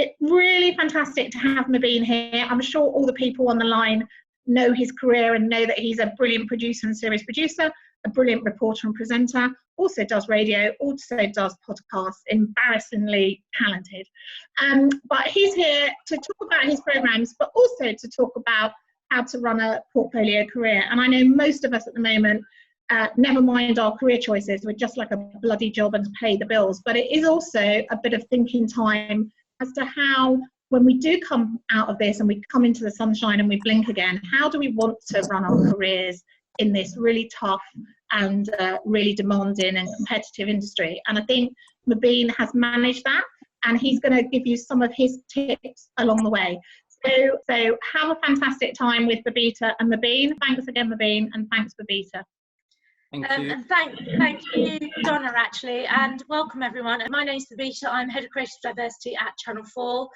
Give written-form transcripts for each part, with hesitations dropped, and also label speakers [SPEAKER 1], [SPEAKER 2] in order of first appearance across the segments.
[SPEAKER 1] it's really fantastic to have Mobeen here. I'm sure all the people on the line know his career and know that he's a brilliant producer and series producer, a brilliant reporter and presenter, also does radio, also does podcasts, embarrassingly talented. But he's here to talk about his programs, but also to talk about how to run a portfolio career. And I know most of us at the moment, never mind our career choices, we're just like a bloody job and to pay the bills. But it is also a bit of thinking time as to how, when we do come out of this and we come into the sunshine and we blink again, how do we want to run our careers in this really tough and really demanding and competitive industry? And I think Mobeen has managed that, and he's going to give you some of his tips along the way. So have a fantastic time with Babita and Mobeen. Thanks again, Mobeen, and thanks, Babita.
[SPEAKER 2] Thank you.
[SPEAKER 3] And thank you, Donna, actually, and welcome everyone. My name's Babita. I'm Head of Creative Diversity at Channel 4.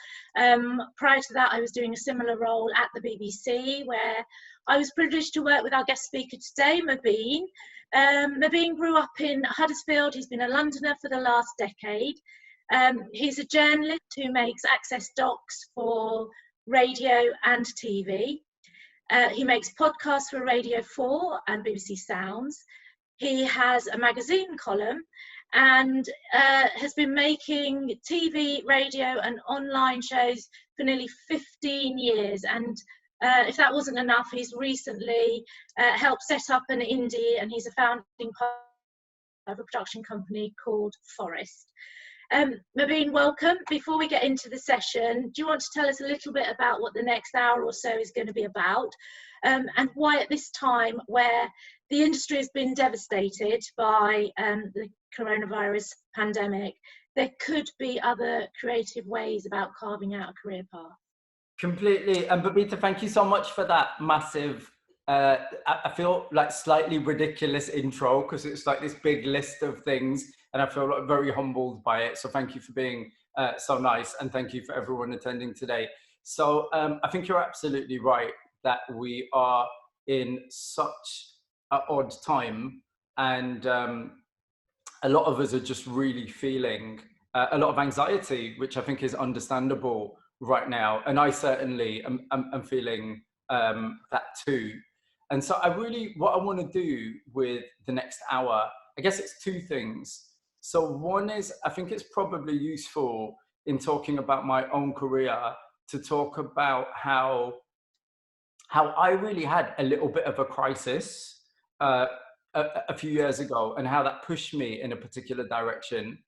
[SPEAKER 3] Prior to that, I was doing a similar role at the BBC, where I was privileged to work with our guest speaker today, Mobeen. Mobeen grew up in Huddersfield. He's been a Londoner for the last decade. He's a journalist who makes access docs for radio and TV. He makes podcasts for Radio 4 and BBC Sounds. He has a magazine column and has been making TV, radio and online shows for nearly 15 years. And if that wasn't enough, he's recently helped set up an indie, and he's a founding partner of a production company called Forest. Mobeen, welcome. Before we get into the session, do you want to tell us a little bit about what the next hour or so is going to be about, and why at this time, where the industry has been devastated by the coronavirus pandemic, there could be other creative ways about carving out a career path?
[SPEAKER 2] Completely. And Babita, thank you so much for that massive, I feel like slightly ridiculous intro, because it's like this big list of things, and I feel like very humbled by it. So thank you for being so nice, and thank you for everyone attending today. So I think you're absolutely right that we are in such an odd time, and a lot of us are just really feeling a lot of anxiety, which I think is understandable right now. And I certainly am feeling that too. And so what I want to do with the next hour, I guess it's two things. So one is, I think it's probably useful in talking about my own career to talk about how I really had a little bit of a crisis a few years ago, and how that pushed me in a particular direction.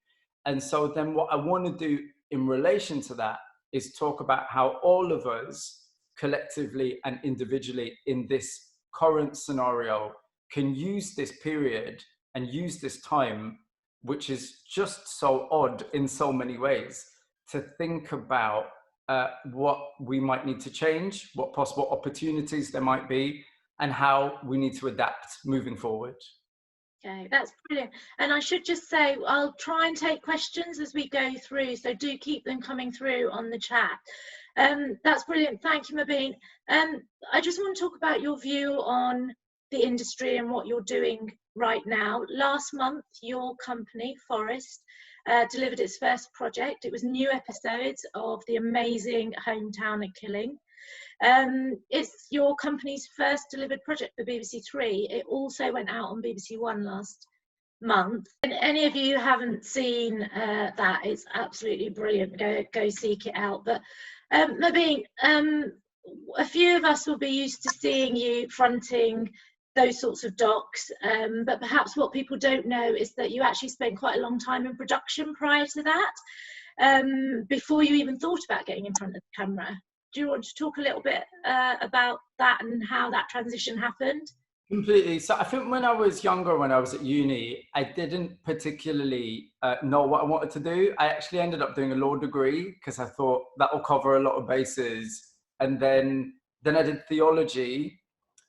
[SPEAKER 2] And so then what I want to do in relation to that is talk about how all of us collectively and individually in this current scenario can use this period and use this time, which is just so odd in so many ways, to think about what we might need to change, what possible opportunities there might be, and how we need to adapt moving forward.
[SPEAKER 3] Okay, that's brilliant. And I should just say, I'll try and take questions as we go through, so do keep them coming through on the chat. That's brilliant. Thank you, Mobeen. I just want to talk about your view on the industry and what you're doing right now. Last month, your company, Forest, delivered its first project. It was new episodes of the amazing Hometown and Killing. It's your company's first delivered project for BBC Three. It also went out on BBC One last month. And any of you who haven't seen that, it's absolutely brilliant. Go seek it out. But Mobeen, a few of us will be used to seeing you fronting those sorts of docs, but perhaps what people don't know is that you actually spent quite a long time in production prior to that, before you even thought about getting in front of the camera. Do you want to talk a little bit about that and how that transition happened?
[SPEAKER 2] Completely. So I think when I was younger, when I was at uni, I didn't particularly know what I wanted to do. I actually ended up doing a law degree because I thought that will cover a lot of bases. And then I did theology.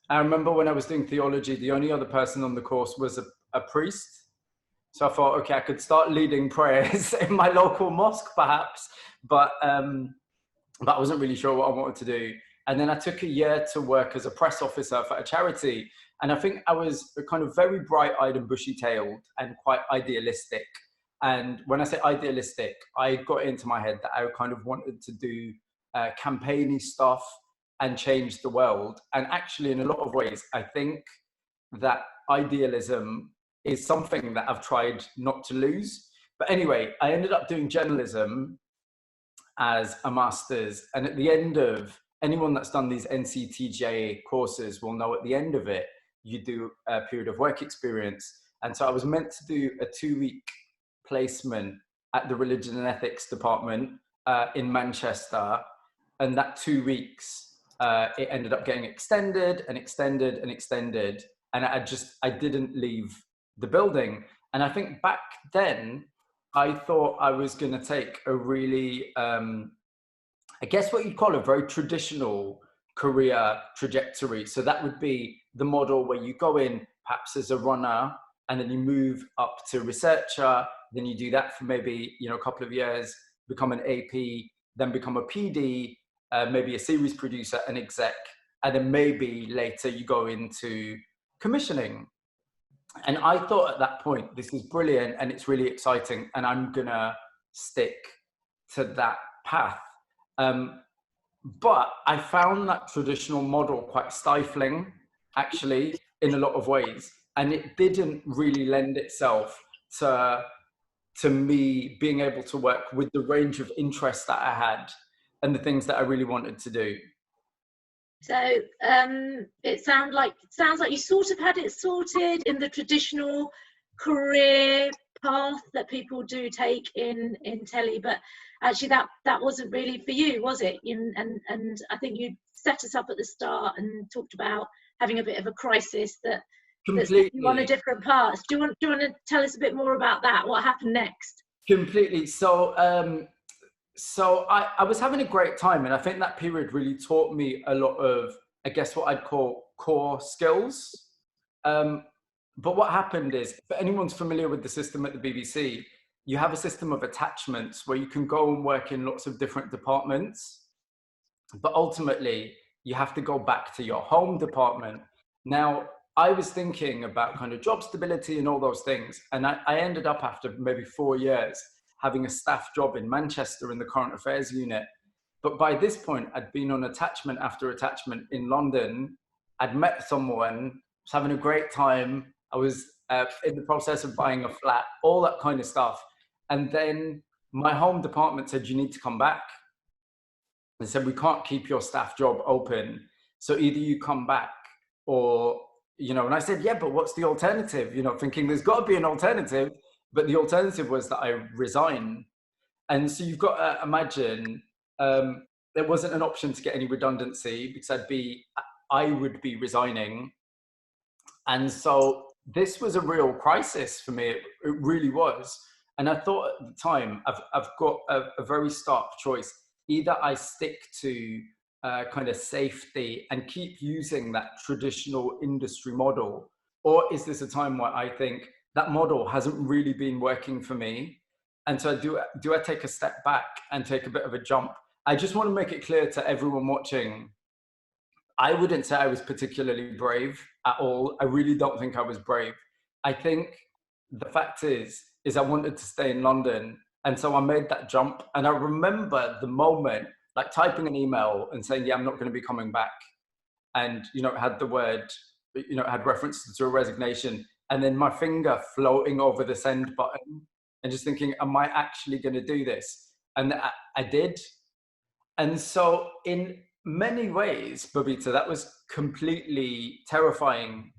[SPEAKER 2] I remember when I was doing theology, the only other person on the course was a priest. So I thought, okay, I could start leading prayers in my local mosque, perhaps. But I wasn't really sure what I wanted to do. And then I took a year to work as a press officer for a charity. And I think I was kind of very bright-eyed and bushy-tailed and quite idealistic. And when I say idealistic, I got into my head that I kind of wanted to do campaigny stuff and change the world. And actually, in a lot of ways, I think that idealism is something that I've tried not to lose. But anyway, I ended up doing journalism as a master's. And at the end of, anyone that's done these NCTJ courses will know at the end of it, you do a period of work experience. And so I was meant to do a 2-week placement at the Religion and Ethics Department in Manchester. And that 2 weeks, it ended up getting extended and extended and extended. And I didn't leave the building. And I think back then, I thought I was going to take a really, I guess what you'd call a very traditional career trajectory. So that would be the model where you go in perhaps as a runner, and then you move up to researcher, then you do that for maybe, a couple of years, become an AP, then become a PD, maybe a series producer, an exec, and then maybe later you go into commissioning. And I thought at that point, this is brilliant and it's really exciting, and I'm gonna stick to that path. But I found that traditional model quite stifling, actually, in a lot of ways. And it didn't really lend itself to me being able to work with the range of interests that I had and the things that I really wanted to do.
[SPEAKER 3] So it sounds like you sort of had it sorted in the traditional career path that people do take in telly, but actually that wasn't really for you, was it? And I think you set us up at the start and talked about having a bit of a crisis that you on a different path. Do you want to tell us a bit more about that? What happened next?
[SPEAKER 2] Completely. So I was having a great time, and I think that period really taught me a lot of, I guess, what I'd call core skills. But what happened is, if anyone's familiar with the system at the BBC, you have a system of attachments where you can go and work in lots of different departments, but ultimately you have to go back to your home department. Now, I was thinking about kind of job stability and all those things, and I ended up, after maybe 4 years, having a staff job in Manchester in the current affairs unit. But by this point, I'd been on attachment after attachment in London. I'd met someone, was having a great time. I was in the process of buying a flat, all that kind of stuff. And then my home department said, you need to come back. They said, we can't keep your staff job open. So either you come back or, and I said, yeah, but what's the alternative? Thinking there's got to be an alternative. But the alternative was that I resign. And so you've got to imagine there wasn't an option to get any redundancy because I would be resigning. And so this was a real crisis for me. It really was. And I thought at the time, I've got a very stark choice. Either I stick to kind of safety and keep using that traditional industry model, or is this a time where I think that model hasn't really been working for me? And so do I take a step back and take a bit of a jump? I just want to make it clear to everyone watching, I wouldn't say I was particularly brave at all. I really don't think I was brave. I think the fact is I wanted to stay in London. And so I made that jump. And I remember the moment, like typing an email and saying, yeah, I'm not going to be coming back. And, it had the word, it had references to a resignation. And then my finger floating over the send button and just thinking, am I actually going to do this? And I did. And so in many ways, Babita, that was completely terrifying.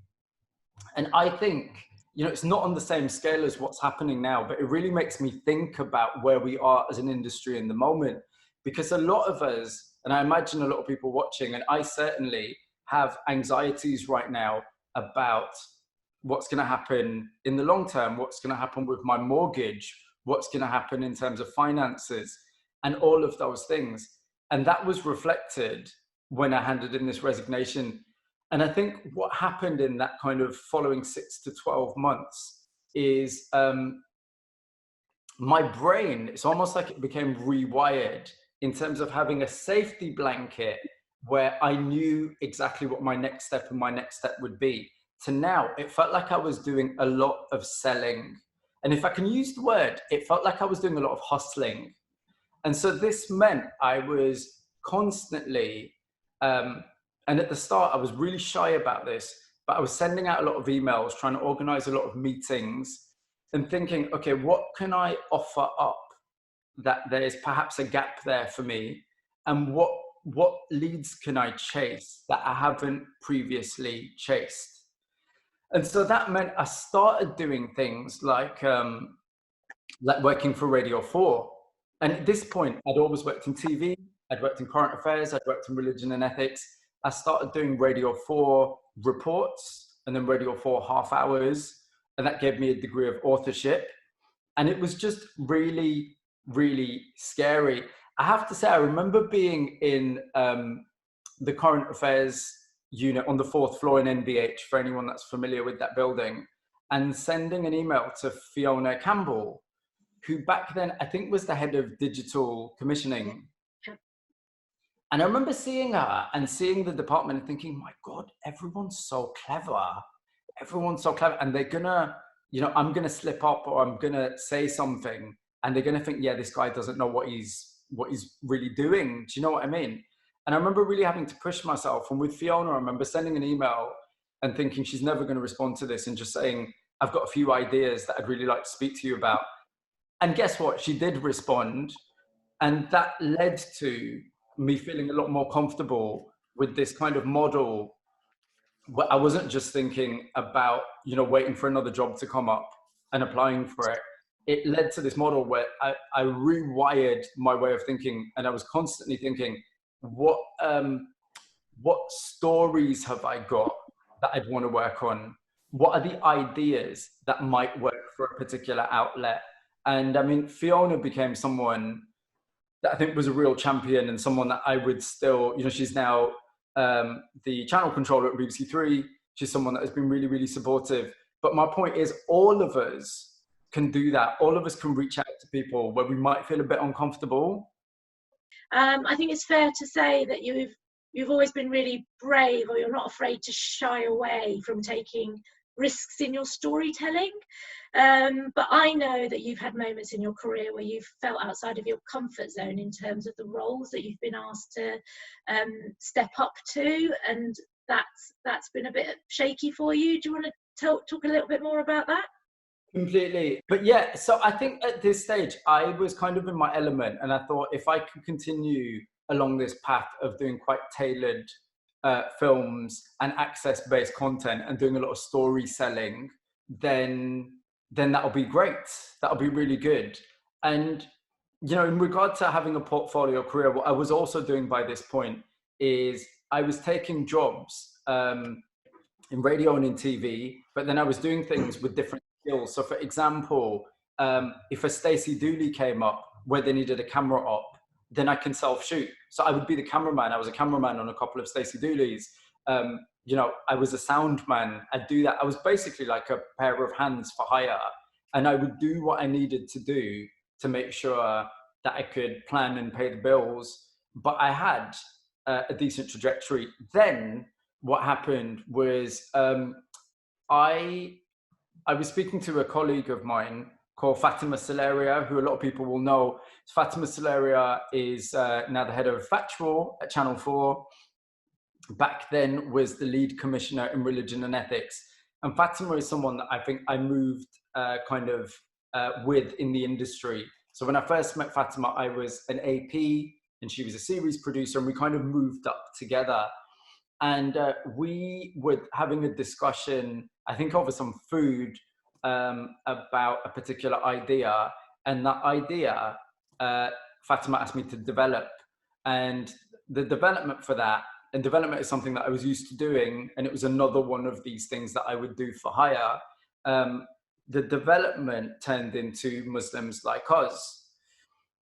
[SPEAKER 2] And I think, it's not on the same scale as what's happening now, but it really makes me think about where we are as an industry in the moment. Because a lot of us, and I imagine a lot of people watching, and I certainly have anxieties right now about what's going to happen in the long term, what's going to happen with my mortgage, what's going to happen in terms of finances, and all of those things. And that was reflected when I handed in this resignation. And I think what happened in that kind of following 6 to 12 months is my brain, it's almost like it became rewired in terms of having a safety blanket where I knew exactly what my next step would be. To now, it felt like I was doing a lot of selling. And if I can use the word, it felt like I was doing a lot of hustling. And so this meant I was constantly, and at the start, I was really shy about this, but I was sending out a lot of emails, trying to organize a lot of meetings and thinking, okay, what can I offer up that there's perhaps a gap there for me? And what leads can I chase that I haven't previously chased? And so that meant I started doing things like working for Radio 4. And at this point, I'd always worked in TV, I'd worked in current affairs, I'd worked in religion and ethics. I started doing Radio 4 reports and then Radio 4 half hours. And that gave me a degree of authorship. And it was just really, really scary. I have to say, I remember being in the current affairs unit on the 4th floor in NBH, for anyone that's familiar with that building, and sending an email to Fiona Campbell, who back then I think was the head of digital commissioning. And I remember seeing her and seeing the department and thinking, my God, everyone's so clever. Everyone's so clever. And they're gonna, I'm gonna slip up or I'm gonna say something and they're gonna think, yeah, this guy doesn't know what he's really doing. Do you know what I mean? And I remember really having to push myself. And with Fiona, I remember sending an email and thinking she's never gonna respond to this and just saying, I've got a few ideas that I'd really like to speak to you about. And guess what? She did respond. And that led to me feeling a lot more comfortable with this kind of model where I wasn't just thinking about, waiting for another job to come up and applying for it. It led to this model where I rewired my way of thinking, and I was constantly thinking, what stories have I got that I'd want to work on? What are the ideas that might work for a particular outlet? And I mean, Fiona became someone that I think was a real champion and someone that I would still, she's now the channel controller at BBC Three. She's someone that has been really, really supportive. But my point is, all of us can do that. All of us can reach out to people where we might feel a bit uncomfortable.
[SPEAKER 3] I think it's fair to say that you've always been really brave, or you're not afraid to shy away from taking risks in your storytelling. But I know that you've had moments in your career where you've felt outside of your comfort zone in terms of the roles that you've been asked to step up to, and that's been a bit shaky for you. Do you want to talk a little bit more about that?
[SPEAKER 2] Completely. But yeah, so I think at this stage, I was kind of in my element, and I thought if I could continue along this path of doing quite tailored films and access-based content and doing a lot of story selling, then that'll be great. That'll be really good. And, in regard to having a portfolio career, what I was also doing by this point is I was taking jobs in radio and in TV, but then I was doing things with different skills. So for example, if a Stacey Dooley came up where they needed a camera op, then I can self-shoot. So I would be the cameraman. I was a cameraman on a couple of Stacey Dooleys. I was a sound man. I'd do that. I was basically like a pair of hands for hire. And I would do what I needed to do to make sure that I could plan and pay the bills. But I had a decent trajectory. Then what happened was I was speaking to a colleague of mine called Fatima Solaria, who a lot of people will know. Fatima Solaria is now the head of Factual at Channel 4. Back then was the lead commissioner in religion and ethics. And Fatima is someone that I think I moved with in the industry. So when I first met Fatima, I was an AP and she was a series producer, and we kind of moved up together. And we were having a discussion, I think over some food, about a particular idea. And that idea, Fatima asked me to develop. And the development for that, and development is something that I was used to doing, and it was another one of these things that I would do for hire. The development turned into Muslims Like Us.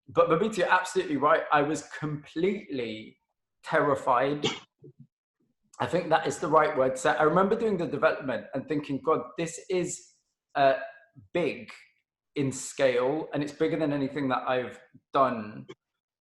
[SPEAKER 2] But Babita, you're absolutely right. I was completely terrified. I think that is the right word. So I remember doing the development and thinking, God, this is big in scale, and it's bigger than anything that I've done.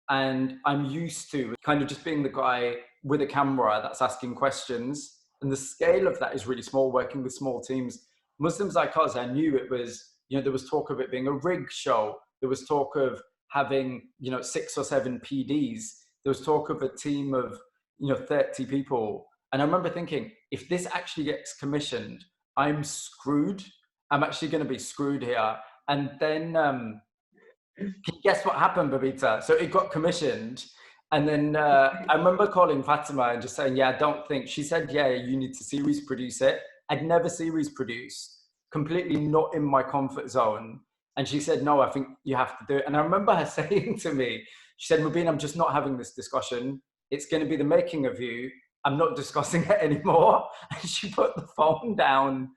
[SPEAKER 2] And I'm used to kind of just being the guy with a camera that's asking questions. And the scale of that is really small, working with small teams. Muslims Like Us, I knew it was You know, there was talk of it being a rig show. There was talk of having, you know, 6 or 7 PDs. There was talk of a team of, you know, 30 people. And I remember thinking, if this actually gets commissioned, I'm screwed. I'm actually going to be screwed here. And then, can you guess what happened, Babita? So it got commissioned. And then I remember calling Fatima and just saying, yeah, I don't think, she said, yeah, you need to series produce it. I'd never series produced, completely not in my comfort zone. And she said, no, I think you have to do it. And I remember her saying to me, she said, Mobeen, I'm just not having this discussion. It's going to be the making of you. I'm not discussing it anymore. And she put the phone down,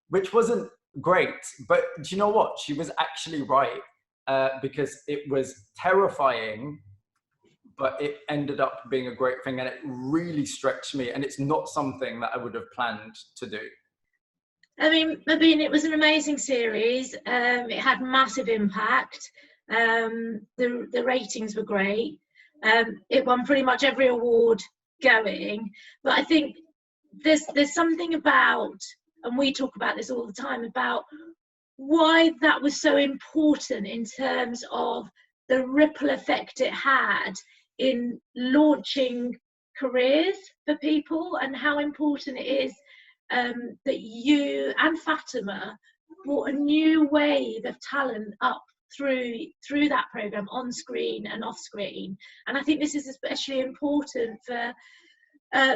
[SPEAKER 2] which wasn't great. But do you know what? She was actually right, because it was terrifying, but it ended up being a great thing. And it really stretched me. And it's not something that I would have planned to do.
[SPEAKER 3] I mean, Mobeen, it was an amazing series. It had massive impact. The ratings were great. It won pretty much every award going. But I think there's something about, and we talk about this all the time, about why that was so important in terms of the ripple effect it had in launching careers for people, and how important it is that you and Fatima brought a new wave of talent up through that program, on screen and off screen. And I think this is especially important for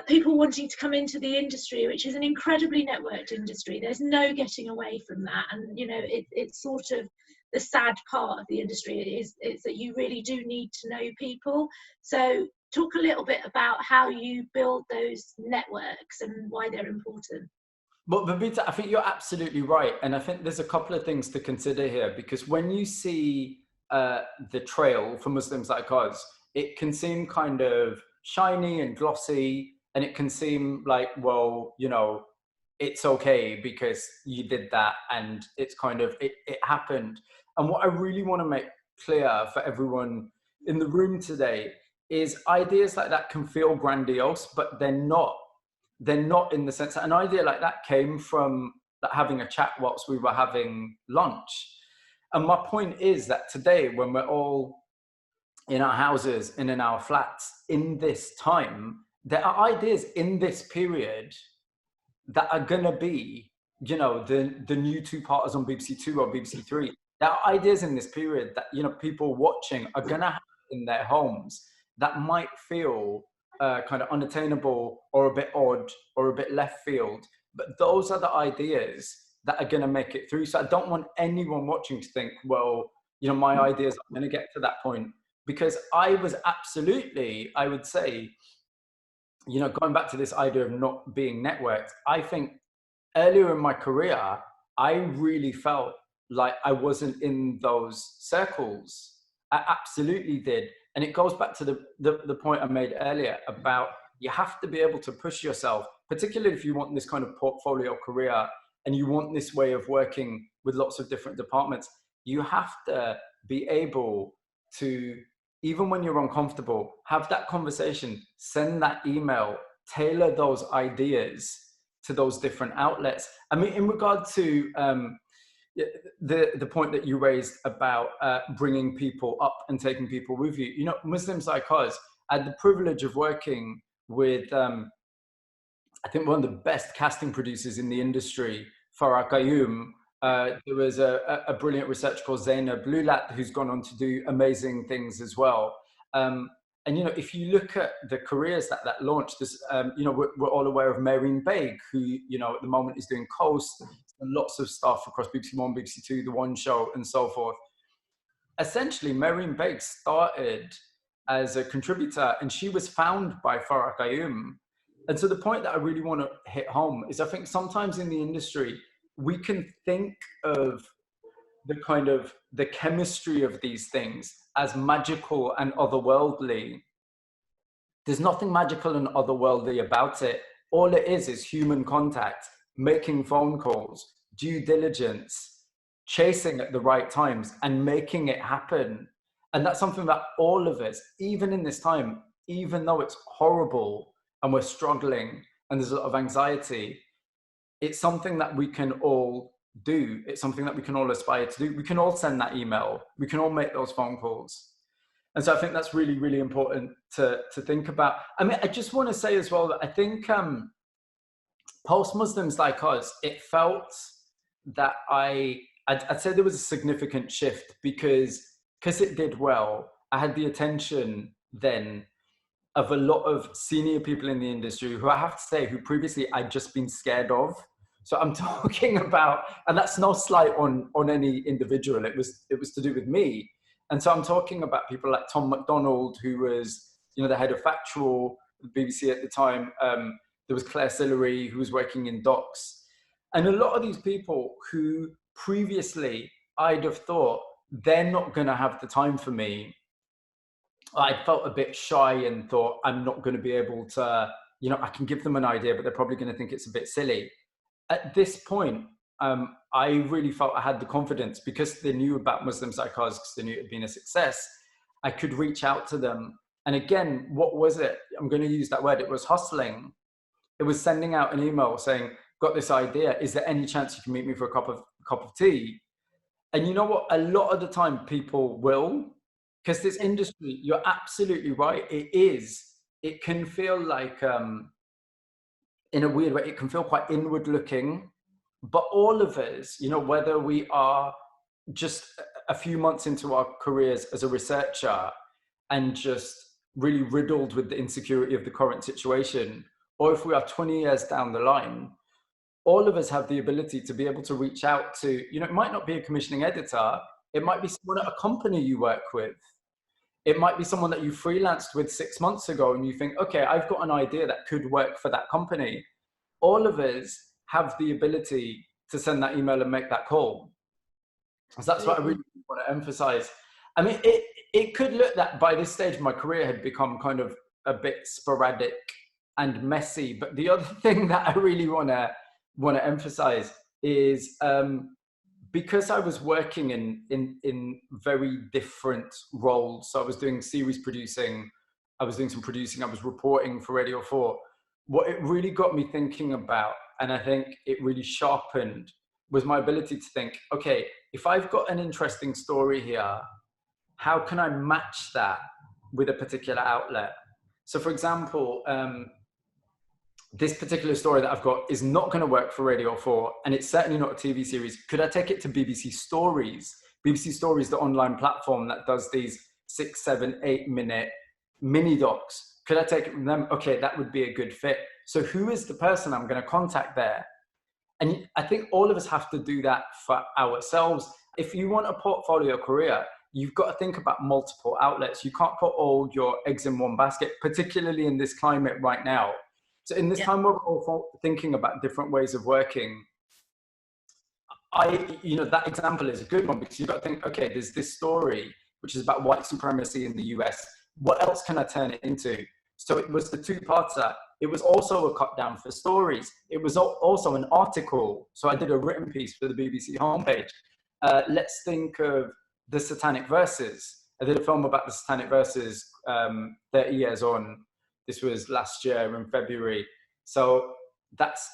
[SPEAKER 3] people wanting to come into the industry, which is an incredibly networked industry. There's no getting away from that. And you know, it's sort of the sad part of the industry is that you really do need to know people. So talk a little bit about how you build those networks and why they're important.
[SPEAKER 2] Well, Babita, I think you're absolutely right. And I think there's a couple of things to consider here, because when you see the trail for Muslims like us, it can seem kind of shiny and glossy, and it can seem like, well, you know, it's okay because you did that and it's kind of, it happened. And what I really want to make clear for everyone in the room today is ideas like that can feel grandiose, but they're not. They're not, in the sense that an idea like that came from having a chat whilst we were having lunch. And my point is that today, when we're all in our houses and in our flats in this time, there are ideas in this period that are going to be, you know, the new two-parters on BBC Two or BBC Three. There are ideas in this period that, you know, people watching are going to have in their homes that might feel kind of unattainable or a bit odd or a bit left field. But those are the ideas that are going to make it through. So I don't want anyone watching to think, well, you know, my ideas are going to get to that point. Because I was absolutely, I would say, you know, going back to this idea of not being networked, I think earlier in my career, I really felt like I wasn't in those circles. I absolutely did. And it goes back to the point I made earlier about you have to be able to push yourself, particularly if you want this kind of portfolio career and you want this way of working with lots of different departments. You have to be able to, even when you're uncomfortable, have that conversation, send that email, tailor those ideas to those different outlets. I mean, in regard to the point that you raised about bringing people up and taking people with you, you know, Muslims like us, I had the privilege of working with, I think, one of the best casting producers in the industry, Farah Qayyum. There was a brilliant researcher called Zainab Lulat, who's gone on to do amazing things as well. And, you know, if you look at the careers that launched, this, you know, we're all aware of Maureen Baig, who, you know, at the moment is doing Coast, and lots of stuff across BBC One, BBC Two, The One Show, and so forth. Essentially, Maureen Baig started as a contributor, and she was found by Farah Qayyum. And so the point that I really want to hit home is I think sometimes in the industry, we can think of the kind of the chemistry of these things as magical and otherworldly. There's nothing magical and otherworldly about it. All it is human contact, making phone calls, due diligence, chasing at the right times and making it happen. And that's something that all of us, even in this time, even though it's horrible and we're struggling and there's a lot of anxiety, it's something that we can all do. It's something that we can all aspire to do. We can all send that email. We can all make those phone calls. And so I think that's really, really important to think about. I mean, I just want to say as well that I think post-Muslims like us, it felt that I'd say there was a significant shift because it did well. I had the attention then of a lot of senior people in the industry who I have to say, who previously I'd just been scared of. So I'm talking about, and that's no slight on any individual, it was to do with me. And so I'm talking about people like Tom MacDonald, who was, you know, the head of Factual, BBC at the time. There was Claire Sillery, who was working in docs. And a lot of these people who previously I'd have thought, they're not going to have the time for me. I felt a bit shy and thought, I'm not going to be able to, you know, I can give them an idea, but they're probably going to think it's a bit silly. At this point, I really felt I had the confidence, because they knew about Muslim Psychos, because they knew it had been a success. I could reach out to them. And again, what was it? I'm going to use that word. It was hustling. It was sending out an email saying, got this idea. Is there any chance you can meet me for a cup of tea? And you know what? A lot of the time people will, because this industry, you're absolutely right. It can feel like, in a weird way, it can feel quite inward looking. But all of us, you know, whether we are just a few months into our careers as a researcher and just really riddled with the insecurity of the current situation, or if we are 20 years down the line, all of us have the ability to be able to reach out to, you know, it might not be a commissioning editor, it might be someone at a company you work with. It might be someone that you freelanced with 6 months ago and you think, okay, I've got an idea that could work for that company. All of us have the ability to send that email and make that call. So that's what I really want to emphasize. I mean, it could look that by this stage, my career had become kind of a bit sporadic and messy. But the other thing that I really want to emphasize is because I was working in very different roles. So I was doing series producing, I was doing some producing, I was reporting for Radio 4. What it really got me thinking about, and I think it really sharpened, was my ability to think, okay, if I've got an interesting story here, how can I match that with a particular outlet? So for example, this particular story that I've got is not going to work for Radio 4, and it's certainly not a TV series. Could I take it to BBC Stories? BBC Stories, the online platform that does these 6, 7, 8 minute mini docs. Could I take it from them? Okay, that would be a good fit. So who is the person I'm going to contact there? And I think all of us have to do that for ourselves. If you want a portfolio career, you've got to think about multiple outlets. You can't put all your eggs in one basket, particularly in this climate right now. So in this time we're all thinking about different ways of working. You know, that example is a good one, because you've got to think, okay, there's this story which is about white supremacy in the US. What else can I turn it into? So it was the two-parter. It was also a cut down for stories. It was also an article. So I did a written piece for the BBC homepage. Let's think of the Satanic Verses. I did a film about the Satanic Verses 30 years on. This was last year in February. So that's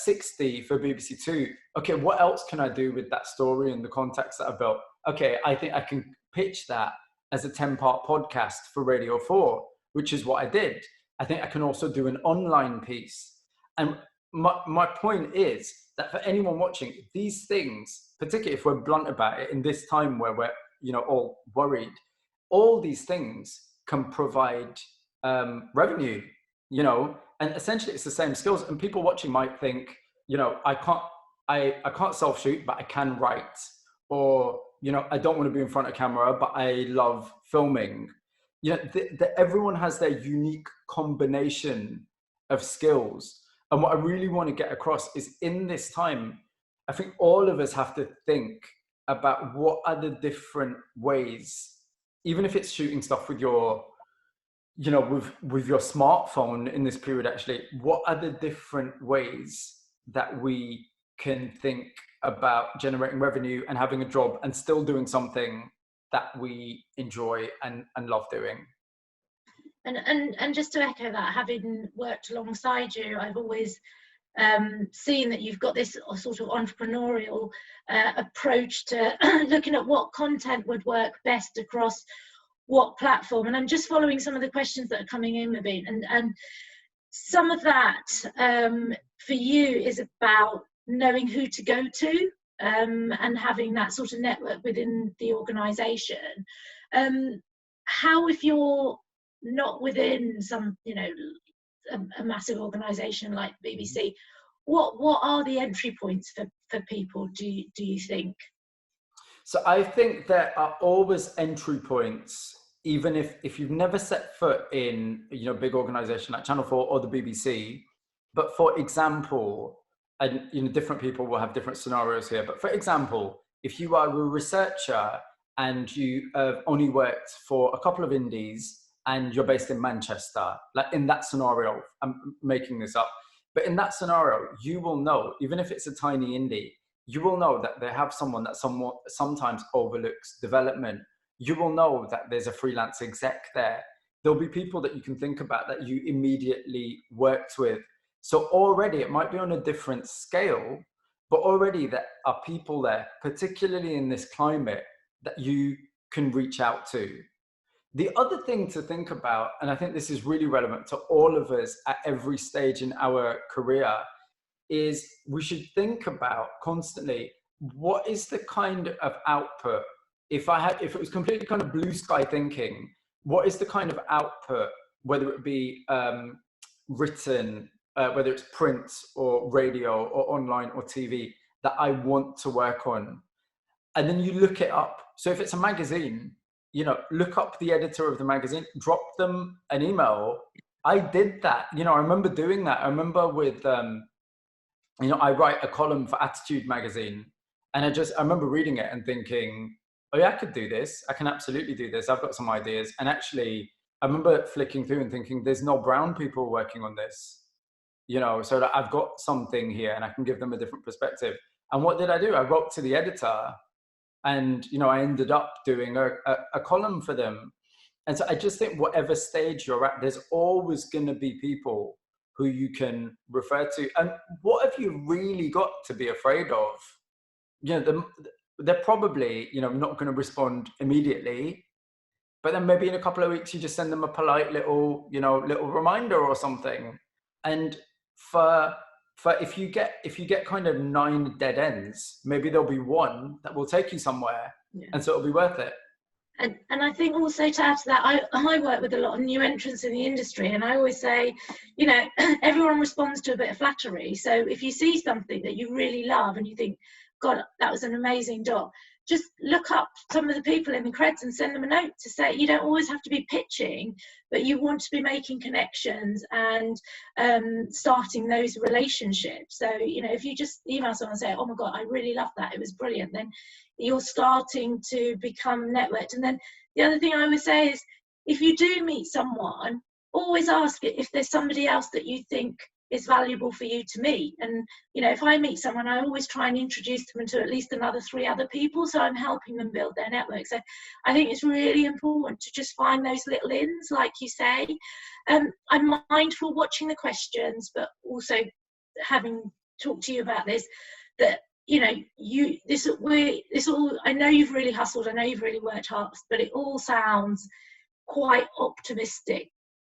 [SPEAKER 2] 60 for BBC Two. Okay, what else can I do with that story and the context that I've built? Okay, I think I can pitch that as a 10-part podcast for Radio 4, which is what I did. I think I can also do an online piece. And my point is that for anyone watching, these things, particularly if we're blunt about it in this time where we're, you know, all worried, all these things can provide revenue, you know, and essentially it's the same skills. And people watching might think, you know, I can't self-shoot, but I can write, or, you know, I don't want to be in front of camera, but I love filming. You know, everyone has their unique combination of skills. And what I really want to get across is, in this time, I think all of us have to think about what are the different ways, even if it's shooting stuff with your, you know, with your smartphone in this period, actually, what are the different ways that we can think about generating revenue and having a job and still doing something that we enjoy and love doing.
[SPEAKER 3] And just to echo that, having worked alongside you, I've always seeing that you've got this sort of entrepreneurial approach to looking at what content would work best across what platform. And I'm just following some of the questions that are coming in, Mobeen, and some of that for you is about knowing who to go to and having that sort of network within the organisation. How, if you're not within some, you know, a massive organisation like BBC, what are the entry points for people, do you think?
[SPEAKER 2] So I think there are always entry points, even if you've never set foot in, you know, a big organisation like Channel 4 or the BBC. But for example, and you know, different people will have different scenarios here. But for example, if you are a researcher and you have only worked for a couple of indies and you're based in Manchester, like in that scenario, I'm making this up, but in that scenario, you will know, even if it's a tiny indie, you will know that they have someone that sometimes overlooks development. You will know that there's a freelance exec there. There'll be people that you can think about that you immediately worked with. So already it might be on a different scale, but already there are people there, particularly in this climate, that you can reach out to. The other thing to think about, and I think this is really relevant to all of us at every stage in our career, is we should think about constantly, what is the kind of output? If it was completely kind of blue sky thinking, what is the kind of output, whether it be written, whether it's print or radio or online or TV, that I want to work on? And then you look it up. So if it's a magazine, you know, look up the editor of the magazine, drop them an email. I did that. You know, I remember doing that. I remember with, you know, I write a column for Attitude magazine, and I remember reading it and thinking, oh yeah, I could do this. I can absolutely do this. I've got some ideas. And actually, I remember flicking through and thinking, there's no brown people working on this, you know, so that I've got something here and I can give them a different perspective. And what did I do? I wrote to the editor, and, you know, I ended up doing a column for them. And so I just think whatever stage you're at, there's always going to be people who you can refer to. And what have you really got to be afraid of? You know, they're probably, you know, not going to respond immediately, but then maybe in a couple of weeks, you just send them a polite little, you know, little reminder or something. And for if you get kind of 9 dead ends, maybe there'll be one that will take you somewhere. Yeah. And so it'll be worth it.
[SPEAKER 3] And I think also to add to that, I work with a lot of new entrants in the industry, and I always say, you know, everyone responds to a bit of flattery. So if you see something that you really love and you think, God, that was an amazing doc, just look up some of the people in the creds and send them a note to say, you don't always have to be pitching, but you want to be making connections and starting those relationships. So, you know, if you just email someone and say, oh my God, I really love that, it was brilliant, then you're starting to become networked. And then the other thing I would say is, if you do meet someone, always ask if there's somebody else that you think is valuable for you to meet. And, you know, if I meet someone, I always try and introduce them to at least another 3 other people, so I'm helping them build their network. So I think it's really important to just find those little ins, like you say. I'm mindful watching the questions, but also having talked to you about this, that, you know, I know you've really hustled, I know you've really worked hard, but it all sounds quite optimistic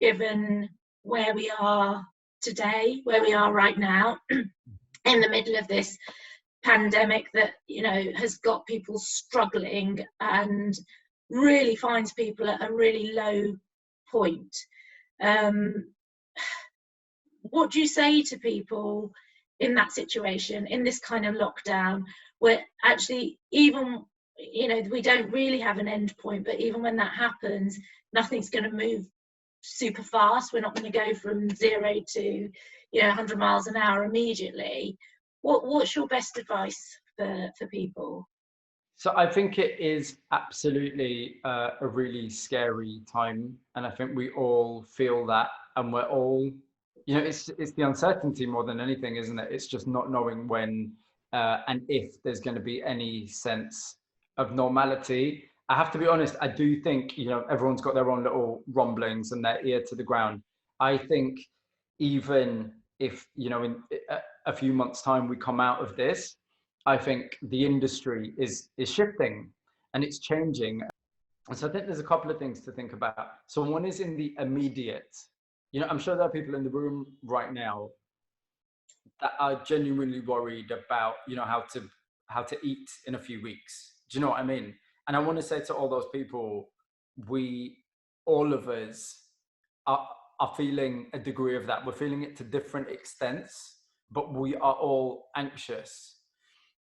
[SPEAKER 3] given where we are today, where we are right now, in the middle of this pandemic that, you know, has got people struggling and really finds people at a really low point. What do you say to people in that situation, in this kind of lockdown, where actually, even, you know, we don't really have an end point, but even when that happens, nothing's going to move super fast. We're not going to go from 0 to, you know, 100 miles an hour immediately. What's your best advice for people?
[SPEAKER 2] So I think it is absolutely a really scary time, and I think we all feel that, and we're all, you know, it's the uncertainty more than anything, isn't it? It's just not knowing when and if there's going to be any sense of normality. I have to be honest, I do think, you know, everyone's got their own little rumblings and their ear to the ground. I think even if, you know, in a few months' time we come out of this, I think the industry is shifting and it's changing. And so I think there's a couple of things to think about. So one is in the immediate. You know, I'm sure there are people in the room right now that are genuinely worried about, you know, how to eat in a few weeks. Do you know what I mean? And I want to say to all those people, all of us are feeling a degree of that. We're feeling it to different extents, but we are all anxious.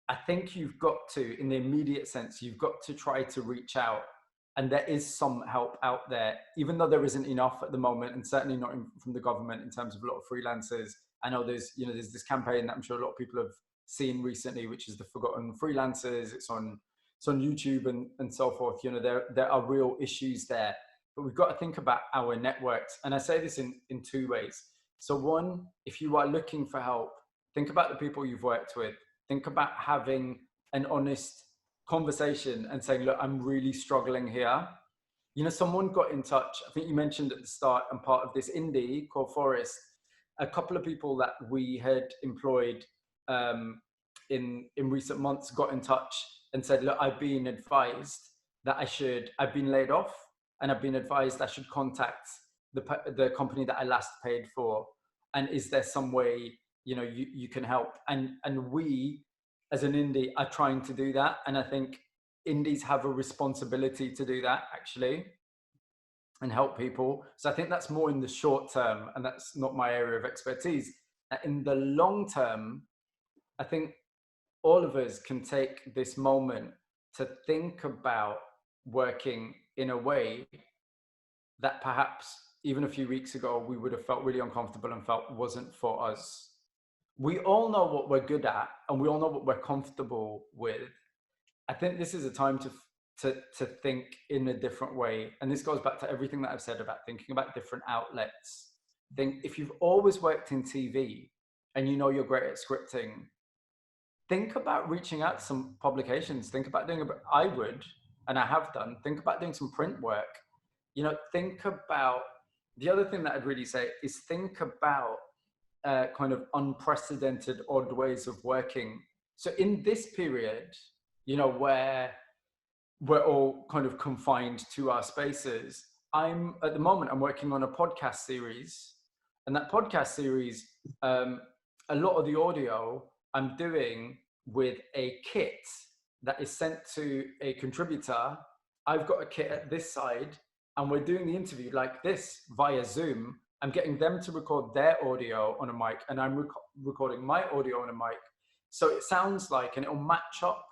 [SPEAKER 2] I think you've got to, in the immediate sense, you've got to try to reach out. And there is some help out there, even though there isn't enough at the moment, and certainly not from the government in terms of a lot of freelancers. I know there's this campaign that I'm sure a lot of people have seen recently, which is the Forgotten Freelancers. It's on YouTube and so forth. You know, there are real issues there, but we've got to think about our networks. And I say this in two ways. So one, if you are looking for help, think about the people you've worked with. Think about having an honest conversation and saying, look, I'm really struggling here. You know, someone got in touch, I think you mentioned at the start, and part of this indie called Forest, a couple of people that we had employed in recent months got in touch and said, look, I've been advised that I've been laid off, and I've been advised I should contact the company that I last paid for. And is there some way, you know, you can help? And we, as an indie, are trying to do that. And I think indies have a responsibility to do that, actually, and help people. So I think that's more in the short term, and that's not my area of expertise. In the long term, I think all of us can take this moment to think about working in a way that perhaps even a few weeks ago we would have felt really uncomfortable and felt wasn't for us. We all know what we're good at, and we all know what we're comfortable with. I think this is a time to think in a different way. And this goes back to everything that I've said about thinking about different outlets. Think, if you've always worked in TV and you know you're great at scripting, think about reaching out to some publications. Think about doing I would, and I have done, think about doing some print work. You know, think about, the other thing that I'd really say is think about kind of unprecedented, odd ways of working. So in this period, you know, where we're all kind of confined to our spaces, at the moment, I'm working on a podcast series. And that podcast series, a lot of the audio I'm doing with a kit that is sent to a contributor. I've got a kit at this side, and we're doing the interview like this via Zoom. I'm getting them to record their audio on a mic, and I'm recording my audio on a mic. So it sounds like, and it'll match up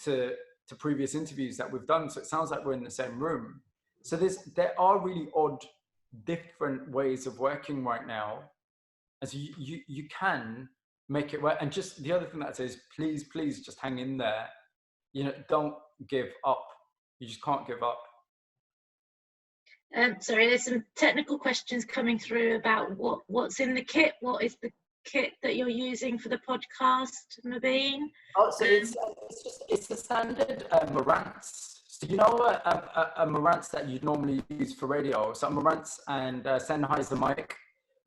[SPEAKER 2] to previous interviews that we've done. So it sounds like we're in the same room. So there are really odd, different ways of working right now. And so you can make it work. And just the other thing that I'd say is please just hang in there. You know, don't give up. You just can't give up.
[SPEAKER 3] Sorry, there's some technical questions coming through about what's in the kit. What is the kit that you're using for the podcast, Mobeen?
[SPEAKER 2] Oh, so it's the standard Marantz. So you know a Marantz that you'd normally use for radio. So Marantz and Sennheiser mic.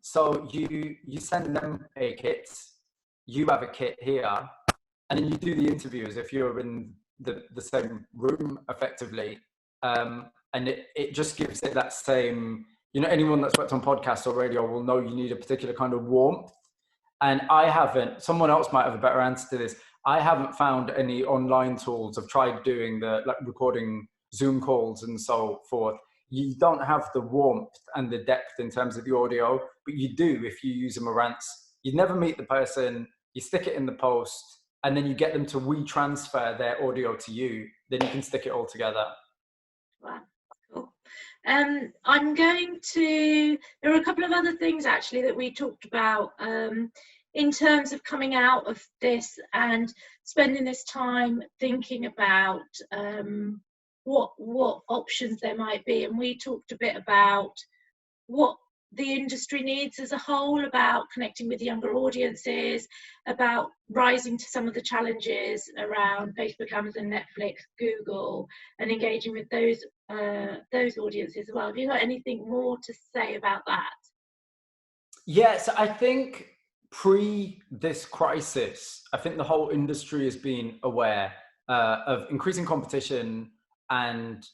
[SPEAKER 2] So you send them a kit. You have a kit here, and then you do the interview as if you're in the same room, effectively. And it just gives it that same, you know, anyone that's worked on podcasts or radio will know you need a particular kind of warmth. And someone else might have a better answer to this. I haven't found any online tools. I've tried doing recording Zoom calls and so forth. You don't have the warmth and the depth in terms of the audio, but you do if you use a Marantz. You never meet the person, you stick it in the post, and then you get them to retransfer their audio to you. Then you can stick it all together.
[SPEAKER 3] Wow, cool. There are a couple of other things actually that we talked about in terms of coming out of this and spending this time thinking about what options there might be. And we talked a bit about what the industry needs as a whole, about connecting with younger audiences, about rising to some of the challenges around Facebook, Amazon, Netflix, Google, and engaging with those audiences as well. Have you got anything more to say about that?
[SPEAKER 2] Yeah, so I think pre this crisis, I think the whole industry has been aware of increasing competition and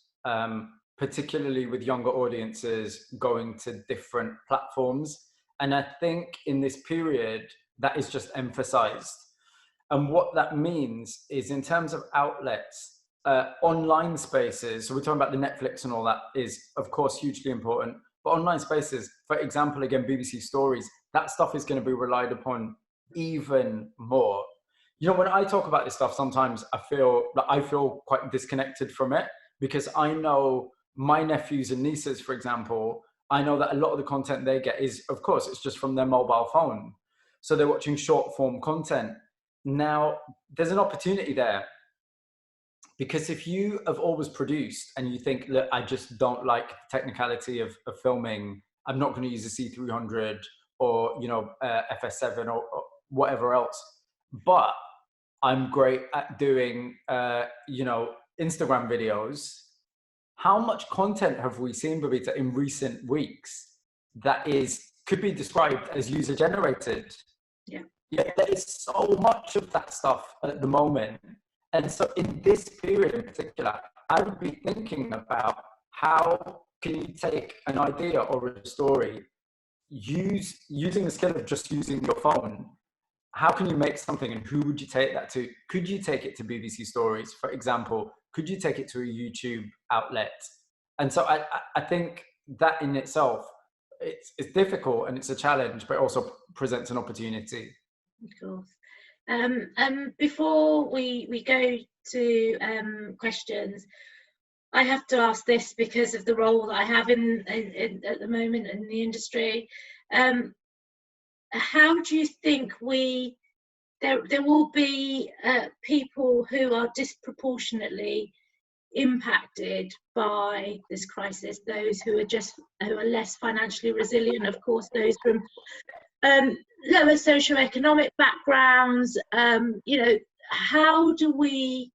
[SPEAKER 2] particularly with younger audiences going to different platforms. And I think in this period, that is just emphasized. And what that means is in terms of outlets, online spaces, so we're talking about the Netflix and all that is of course hugely important, but online spaces, for example, again, BBC Stories, that stuff is going to be relied upon even more. You know, when I talk about this stuff, sometimes I feel quite disconnected from it, because I know my nephews and nieces, for example, I know that a lot of the content they get is, of course, it's just from their mobile phone. So they're watching short form content. Now, there's an opportunity there, because if you have always produced and you think, look, I just don't like the technicality of filming, I'm not going to use a C300 or, you know, FS7 or whatever else, but I'm great at doing, you know, Instagram videos. How much content have we seen, Babita, in recent weeks that could be described as user generated?
[SPEAKER 1] Yeah.
[SPEAKER 2] Yeah, there is so much of that stuff at the moment. And so in this period in particular, I would be thinking about how can you take an idea or a story, using the skill of just using your phone, how can you make something and who would you take that to? Could you take it to BBC Stories, for example? Could you take it to a YouTube outlet? And so I think that in itself, it's difficult and it's a challenge, but it also presents an opportunity.
[SPEAKER 3] Of course. Before we go to questions, I have to ask this because of the role that I have in at the moment in the industry. How do you think there will be people who are disproportionately impacted by this crisis? Those who are less financially resilient, of course, those from lower socioeconomic backgrounds. You know, how do we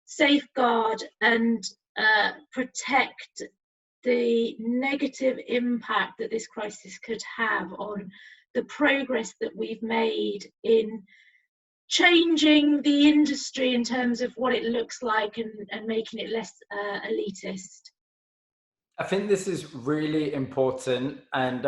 [SPEAKER 3] safeguard and protect the negative impact that this crisis could have on the progress that we've made in changing the industry in terms of what it looks like and making it less elitist?
[SPEAKER 2] I think this is really important. And,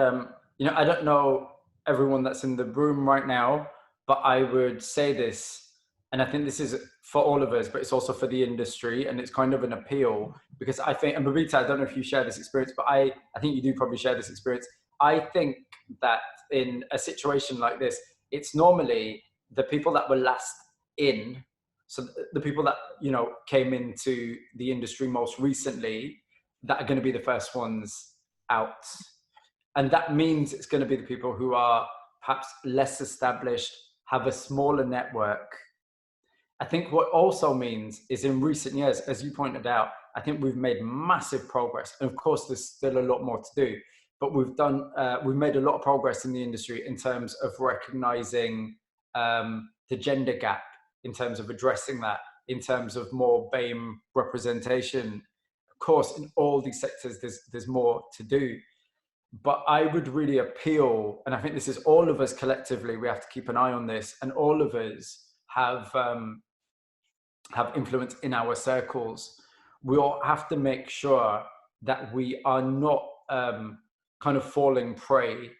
[SPEAKER 2] you know, I don't know everyone that's in the room right now, but I would say this, and I think this is for all of us, but it's also for the industry, and it's kind of an appeal, because I think, and Babita, I don't know if you share this experience, but I think you do probably share this experience. I think that in a situation like this, it's normally the people that were last in, so the people that, you know, came into the industry most recently, that are going to be the first ones out. And that means it's going to be the people who are perhaps less established, have a smaller network. I think what also means is in recent years, as you pointed out, I think we've made massive progress. And of course, there's still a lot more to do, but we've made a lot of progress in the industry in terms of recognizing the gender gap, in terms of addressing that, in terms of more BAME representation. Of course, in all these sectors, there's more to do. But I would really appeal, and I think this is all of us collectively, we have to keep an eye on this, and all of us have influence in our circles. We all have to make sure that we are not kind of falling prey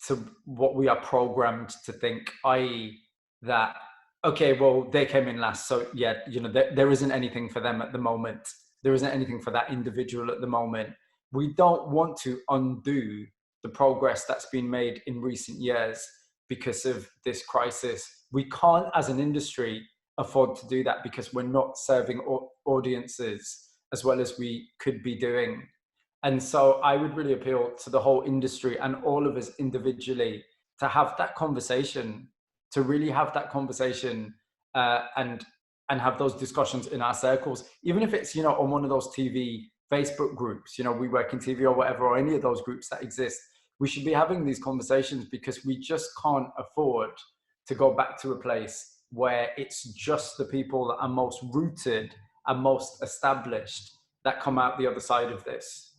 [SPEAKER 2] to what we are programmed to think, i.e. that, okay, well, they came in last, so yeah, you know, there isn't anything for them at the moment. There isn't anything for that individual at the moment. We don't want to undo the progress that's been made in recent years because of this crisis. We can't, as an industry, afford to do that because we're not serving audiences as well as we could be doing. And so I would really appeal to the whole industry and all of us individually to have that conversation, to really have that conversation and have those discussions in our circles, even if it's, you know, on one of those TV, Facebook groups, you know, We Work in TV or whatever, or any of those groups that exist. We should be having these conversations because we just can't afford to go back to a place where it's just the people that are most rooted and most established that come out the other side of this.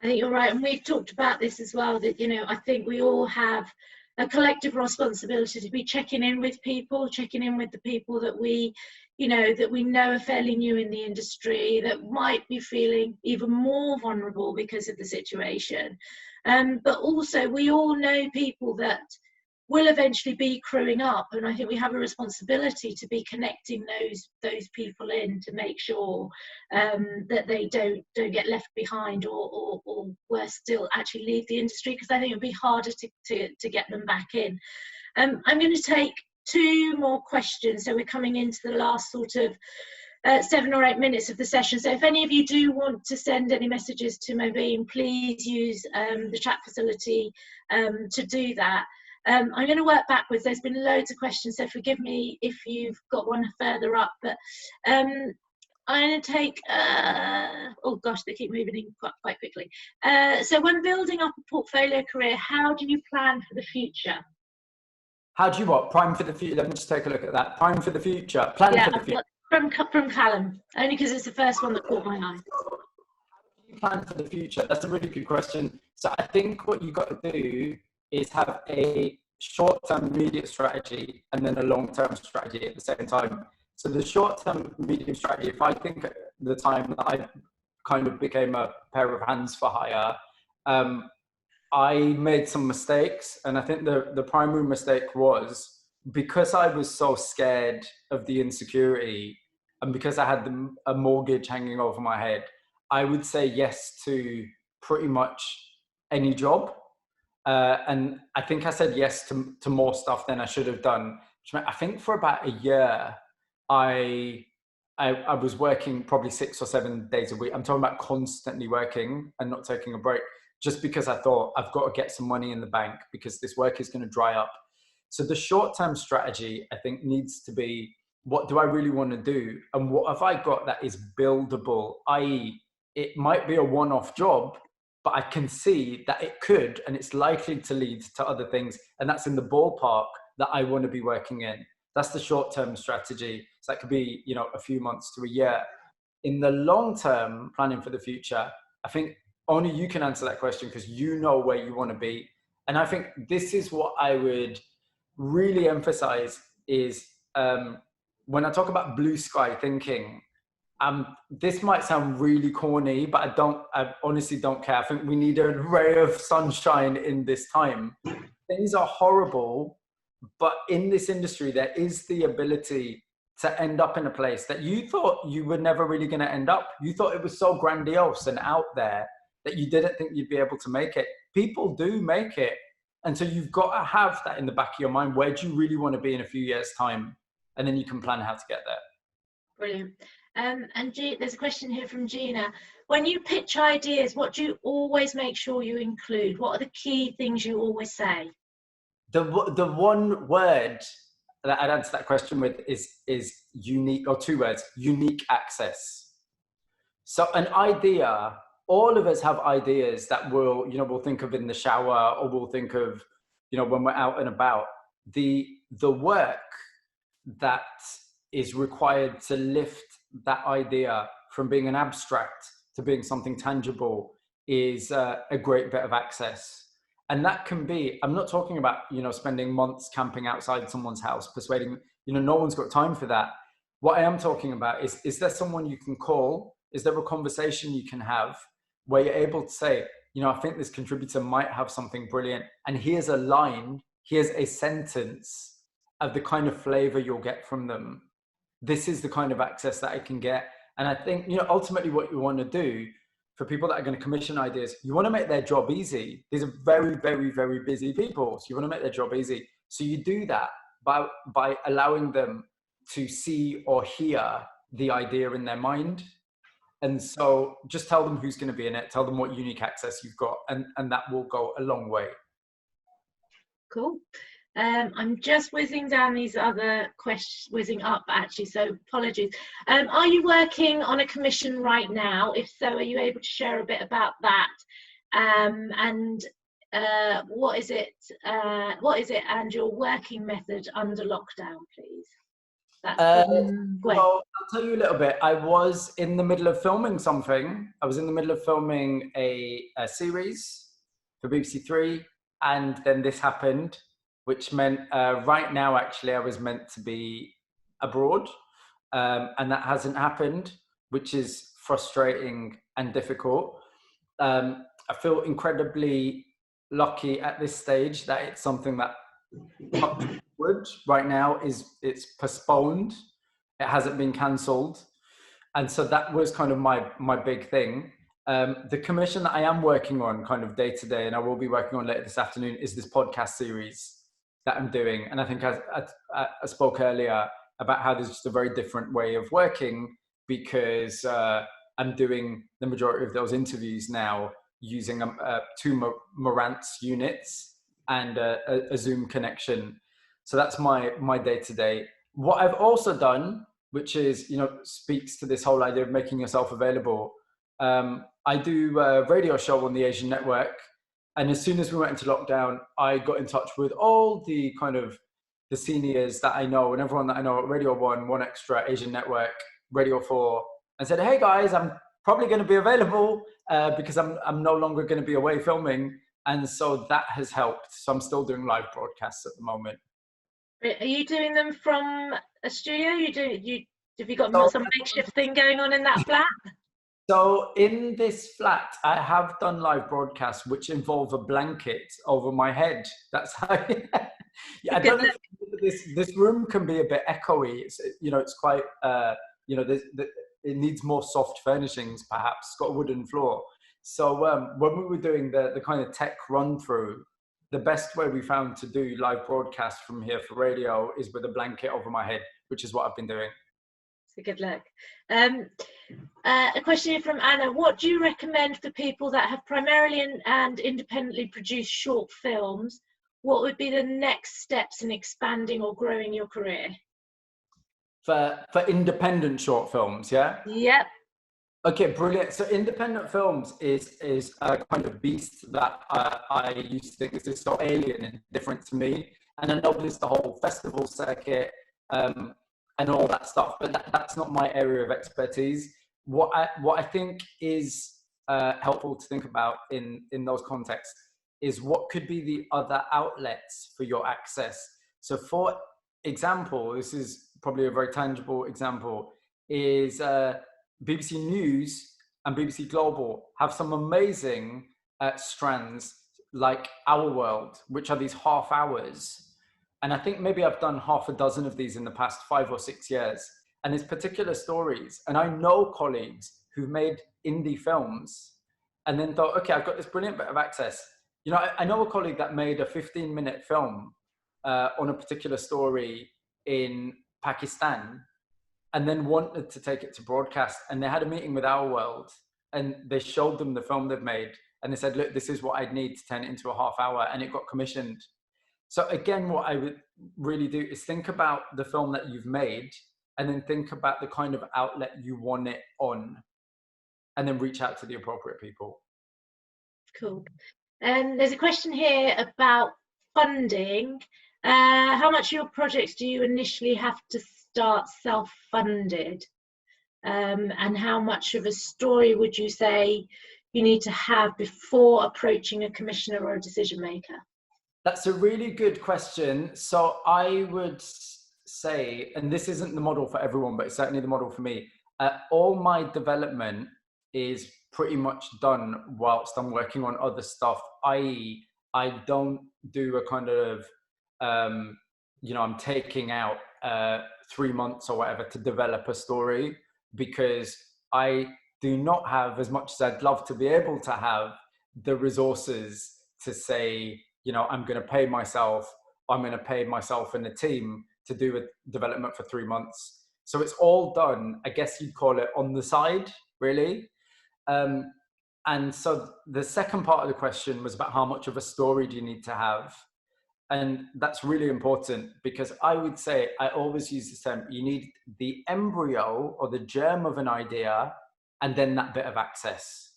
[SPEAKER 3] I think you're right, and we've talked about this as well, that, you know, I think we all have a collective responsibility to be checking in with people, checking in with the people that we know are fairly new in the industry, that might be feeling even more vulnerable because of the situation. But also, we all know people that will eventually be crewing up, and I think we have a responsibility to be connecting those people in to make sure that they don't get left behind, or worse still, actually leave the industry, because I think it would be harder to get them back in. I'm going to take 2 more questions, so we're coming into the last sort of 7 or 8 minutes of the session. So if any of you do want to send any messages to Mobeen, please use the chat facility to do that. I'm going to work backwards. There's been loads of questions, so forgive me if you've got one further up. But I'm going to take, oh gosh, they keep moving in quite quickly. So when building up a portfolio career, how do you plan for the future?
[SPEAKER 2] How do you what? Prime for the future? Let me just take a look at that. Prime for the future. Plan for the future.
[SPEAKER 3] From Callum, only because it's the first one that caught my eye.
[SPEAKER 2] How do you plan for the future? That's a really good question. So I think what you've got to do is have a short-term immediate strategy and then a long-term strategy at the same time. So the short-term medium strategy, if I think at the time that I kind of became a pair of hands for hire, I made some mistakes. And I think the primary mistake was because I was so scared of the insecurity and because I had a mortgage hanging over my head, I would say yes to pretty much any job. And I think I said yes to more stuff than I should have done. I think for about a year, I was working probably 6 or 7 days a week. I'm talking about constantly working and not taking a break, just because I thought I've got to get some money in the bank because this work is going to dry up. So the short-term strategy, I think, needs to be, what do I really want to do? And what have I got that is buildable, i.e. it might be a one-off job, but I can see that it could, and it's likely to lead to other things. And that's in the ballpark that I want to be working in. That's the short-term strategy. So that could be, a few months to a year. In the long-term planning for the future, I think only you can answer that question because you know where you want to be. And I think this is what I would really emphasize is when I talk about blue sky thinking, this might sound really corny, but I honestly don't care. I think we need a ray of sunshine in this time. Things are horrible, but in this industry, there is the ability to end up in a place that you thought you were never really going to end up. You thought it was so grandiose and out there that you didn't think you'd be able to make it. People do make it. And so you've got to have that in the back of your mind. Where do you really want to be in a few years' time? And then you can plan how to get there.
[SPEAKER 3] Brilliant. And there's a question here from Gina. When you pitch ideas, what do you always make sure you include? What are the key things you always say?
[SPEAKER 2] The one word that I'd answer that question with is unique, or 2 words, unique access. So an idea, all of us have ideas that we'll think of in the shower, or we'll think of, when we're out and about. The work that is required to lift that idea from being an abstract to being something tangible is a great bit of access. And that can be, I'm not talking about, spending months camping outside someone's house, persuading, no one's got time for that. What I am talking about is there someone you can call? Is there a conversation you can have where you're able to say, I think this contributor might have something brilliant. And here's a line, here's a sentence of the kind of flavor you'll get from them. This is the kind of access that I can get. And I think, ultimately what you want to do for people that are going to commission ideas, you want to make their job easy. These are very, very, very busy people. So you want to make their job easy. So you do that by allowing them to see or hear the idea in their mind. And so just tell them who's going to be in it, tell them what unique access you've got, and that will go a long way.
[SPEAKER 3] Cool. I'm just whizzing down these other questions, whizzing up actually, so apologies. Are you working on a commission right now? If so, are you able to share a bit about that? And what is it and your working method under lockdown, please?
[SPEAKER 2] Well, I'll tell you a little bit. I was in the middle of filming something. I was in the middle of filming a series for BBC 3, and then this happened. which meant right now, actually, I was meant to be abroad, and that hasn't happened, which is frustrating and difficult. I feel incredibly lucky at this stage that it's something that right now it's postponed. It hasn't been cancelled. And so that was kind of my big thing. The commission that I am working on kind of day to day, and I will be working on later this afternoon, is this podcast series that I'm doing. And I think I spoke earlier about how there's just a very different way of working, because I'm doing the majority of those interviews now using 2 Marantz units and a Zoom connection. So that's my day to day. What I've also done, which is, speaks to this whole idea of making yourself available. I do a radio show on the Asian network. And as soon as we went into lockdown, I got in touch with all the kind of the seniors that I know and everyone that I know at Radio 1, One Extra, Asian Network, Radio 4, and said, hey guys, I'm probably going to be available because I'm no longer going to be away filming. And so that has helped. So I'm still doing live broadcasts at the moment.
[SPEAKER 3] Are you doing them from a studio? Have you got some makeshift thing going on in that flat?
[SPEAKER 2] So in this flat, I have done live broadcasts which involve a blanket over my head. That's how. Yeah, I don't know if this room can be a bit echoey. It's quite. It needs more soft furnishings, perhaps. It's got a wooden floor. So when we were doing the kind of tech run through, the best way we found to do live broadcasts from here for radio is with a blanket over my head, which is what I've been doing.
[SPEAKER 3] So good luck. A question here from Anna. What do you recommend for people that have primarily and independently produced short films? What would be the next steps in expanding or growing your career?
[SPEAKER 2] For independent short films, yeah?
[SPEAKER 3] Yep.
[SPEAKER 2] Okay, brilliant. So independent films is a kind of beast that I used to think is so alien and different to me. And I know there's the whole festival circuit and all that stuff, but that's not my area of expertise. What I think is helpful to think about in those contexts is what could be the other outlets for your access. So for example, this is probably a very tangible example, is BBC News and BBC Global have some amazing strands like Our World, which are these half hours. And I think maybe I've done half a dozen of these in the past 5 or 6 years. And it's particular stories. And I know colleagues who've made indie films and then thought, okay, I've got this brilliant bit of access. I know a colleague that made a 15-minute film on a particular story in Pakistan and then wanted to take it to broadcast. And they had a meeting with Our World and they showed them the film they've made. And they said, look, this is what I'd need to turn it into a half hour. And it got commissioned. So again, what I would really do is think about the film that you've made and then think about the kind of outlet you want it on and then reach out to the appropriate people.
[SPEAKER 3] Cool. There's a question here about funding. How much of your projects do you initially have to start self-funded? And how much of a story would you say you need to have before approaching a commissioner or a decision maker?
[SPEAKER 2] That's a really good question. So I would say, and this isn't the model for everyone, but it's certainly the model for me, all my development is pretty much done whilst I'm working on other stuff, i.e. I don't do a kind of, I'm taking out 3 months or whatever to develop a story, because I do not have, as much as I'd love to be able to have, the resources to say, I'm going to pay myself, I'm going to pay myself and the team to do a development for 3 months. So it's all done, I guess you'd call it on the side, really. And so the second part of the question was about how much of a story do you need to have? And that's really important, because I would say, I always use this term, you need the embryo or the germ of an idea and then that bit of access.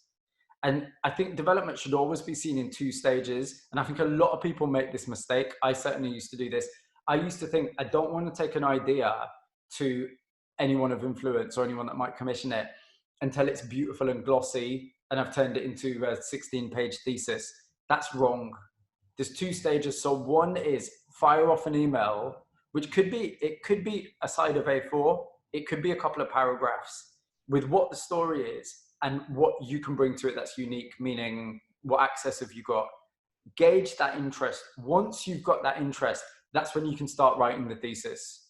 [SPEAKER 2] And I think development should always be seen in 2 stages. And I think a lot of people make this mistake. I certainly used to do this. I used to think, I don't want to take an idea to anyone of influence or anyone that might commission it until it's beautiful and glossy and I've turned it into a 16-page thesis. That's wrong. there's two stages. So one is fire off an email, which could be a side of A4. It could be a couple of paragraphs with what the story is and what you can bring to it that's unique, meaning what access have you got? Gauge that interest. Once you've got that interest, that's when you can start writing the thesis.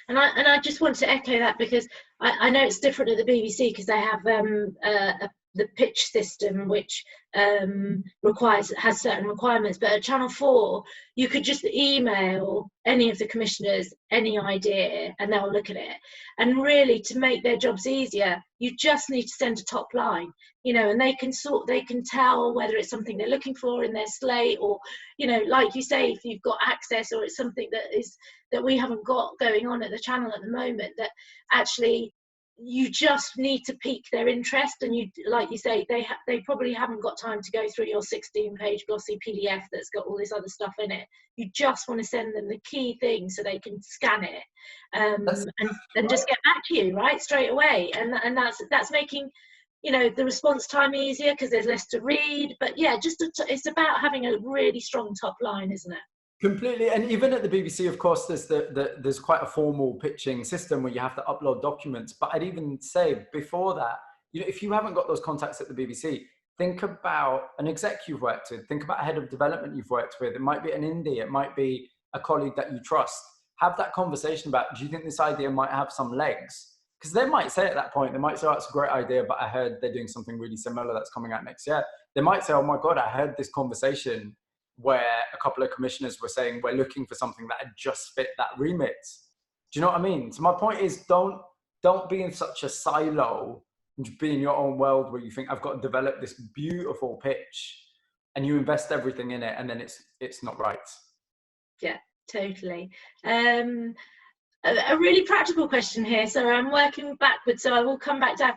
[SPEAKER 3] And I just want to echo that, because I know it's different at the BBC because they have the pitch system, which has certain requirements. But at Channel 4, you could just email any of the commissioners any idea, and they'll look at it. And really, to make their jobs easier, you just need to send a top line, and they can tell whether it's something they're looking for in their slate, or like you say, if you've got access, or it's something that we haven't got going on at the channel at the moment, that actually you just need to pique their interest. And you, like you say, they probably haven't got time to go through your 16-page glossy PDF that's got all this other stuff in it. You just want to send them the key things so they can scan it, and just get back to you right straight away. And that's making the response time easier, because there's less to read. But yeah, it's about having a really strong top line, isn't it?
[SPEAKER 2] Completely. And even at the BBC, of course, there's quite a formal pitching system where you have to upload documents. But I'd even say before that, if you haven't got those contacts at the BBC, think about an exec you've worked with, think about a head of development you've worked with. It might be an indie, it might be a colleague that you trust. Have that conversation about, do you think this idea might have some legs? Because they might say at that point, they might say, oh, it's a great idea, but I heard they're doing something really similar that's coming out next year. They might say, oh my God, I heard this conversation where a couple of commissioners were saying we're looking for something that had just fit that remit. Do you know what I mean? So my point is, don't be in such a silo and be in your own world where you think I've got to develop this beautiful pitch, and you invest everything in it, and then it's not right. Yeah,
[SPEAKER 3] totally. A really practical question here, so I'm working backwards, so I will come back down.